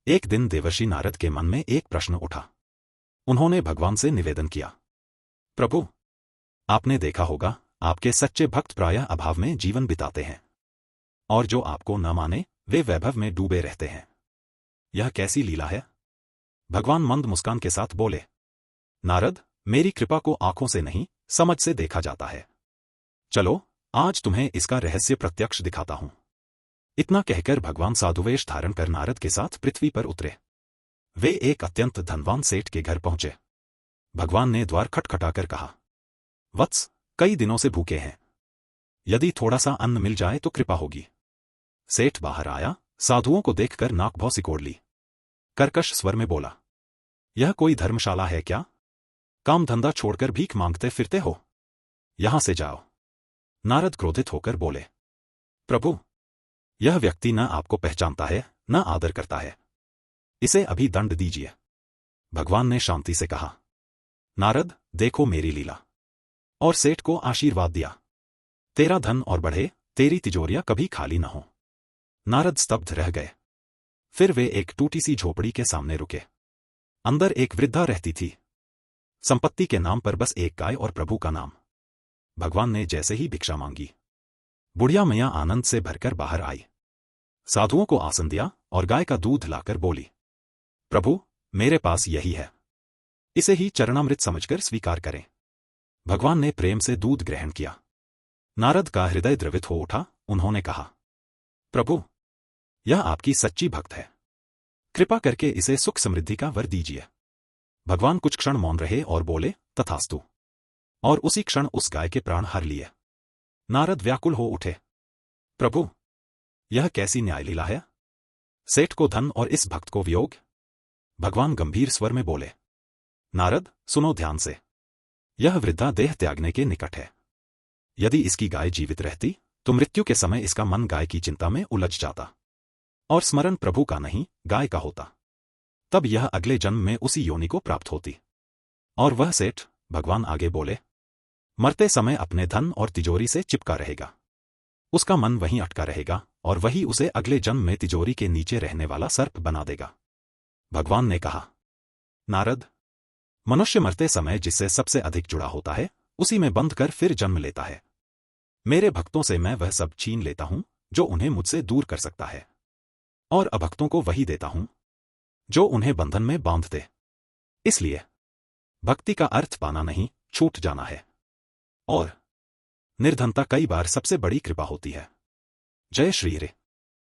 एक दिन देवर्षि नारद के मन में एक प्रश्न उठा। उन्होंने भगवान से निवेदन किया, प्रभु, आपने देखा होगा आपके सच्चे भक्त प्रायः अभाव में जीवन बिताते हैं, और जो आपको न माने वे वैभव में डूबे रहते हैं। यह कैसी लीला है? भगवान मंद मुस्कान के साथ बोले, नारद, मेरी कृपा को आंखों से नहीं समझ से देखा जाता है। चलो आज तुम्हें इसका रहस्य प्रत्यक्ष दिखाता हूं। इतना कहकर भगवान साधुवेश धारण कर नारद के साथ पृथ्वी पर उतरे। वे एक अत्यंत धनवान सेठ के घर पहुंचे। भगवान ने द्वार खटखटाकर कहा, वत्स, कई दिनों से भूखे हैं, यदि थोड़ा सा अन्न मिल जाए तो कृपा होगी। सेठ बाहर आया, साधुओं को देखकर नाक भौं सिकोड़ ली। कर्कश स्वर में बोला, यह कोई धर्मशाला है क्या? काम धंधा छोड़कर भीख मांगते फिरते हो? यहां से जाओ। नारद क्रोधित होकर बोले, प्रभु, यह व्यक्ति न आपको पहचानता है न आदर करता है, इसे अभी दंड दीजिए। भगवान ने शांति से कहा, नारद, देखो मेरी लीला। और सेठ को आशीर्वाद दिया, तेरा धन और बढ़े, तेरी तिजोरियां कभी खाली न हो। नारद स्तब्ध रह गए। फिर वे एक टूटी सी झोपड़ी के सामने रुके। अंदर एक वृद्धा रहती थी। संपत्ति के नाम पर बस एक गाय और प्रभु का नाम। भगवान ने जैसे ही भिक्षा मांगी, बुढ़िया मैया आनंद से भरकर बाहर आई। साधुओं को आसन दिया और गाय का दूध लाकर बोली, प्रभु, मेरे पास यही है, इसे ही चरणामृत समझकर स्वीकार करें। भगवान ने प्रेम से दूध ग्रहण किया। नारद का हृदय द्रवित हो उठा। उन्होंने कहा, प्रभु, यह आपकी सच्ची भक्त है, कृपा करके इसे सुख समृद्धि का वर दीजिए। भगवान कुछ क्षण मौन रहे और बोले, तथास्तु। और उसी क्षण उस गाय के प्राण हर लिए। नारद व्याकुल हो उठे, प्रभु, यह कैसी न्यायलीला है? सेठ को धन और इस भक्त को वियोग। भगवान गंभीर स्वर में बोले, नारद, सुनो ध्यान से। यह वृद्धा देह त्यागने के निकट है। यदि इसकी गाय जीवित रहती तो मृत्यु के समय इसका मन गाय की चिंता में उलझ जाता और स्मरण प्रभु का नहीं गाय का होता। तब यह अगले जन्म में उसी योनि को प्राप्त होती। और वह सेठ, भगवान आगे बोले, मरते समय अपने धन और तिजोरी से चिपका रहेगा। उसका मन वहीं अटका रहेगा और वही उसे अगले जन्म में तिजोरी के नीचे रहने वाला सर्प बना देगा। भगवान ने कहा, नारद, मनुष्य मरते समय जिससे सबसे अधिक जुड़ा होता है उसी में बंध कर फिर जन्म लेता है। मेरे भक्तों से मैं वह सब छीन लेता हूं जो उन्हें मुझसे दूर कर सकता है, और अभक्तों को वही देता हूं जो उन्हें बंधन में बांधते। इसलिए भक्ति का अर्थ पाना नहीं, छूट जाना है। और निर्धनता कई बार सबसे बड़ी कृपा होती है। जय श्री हरि।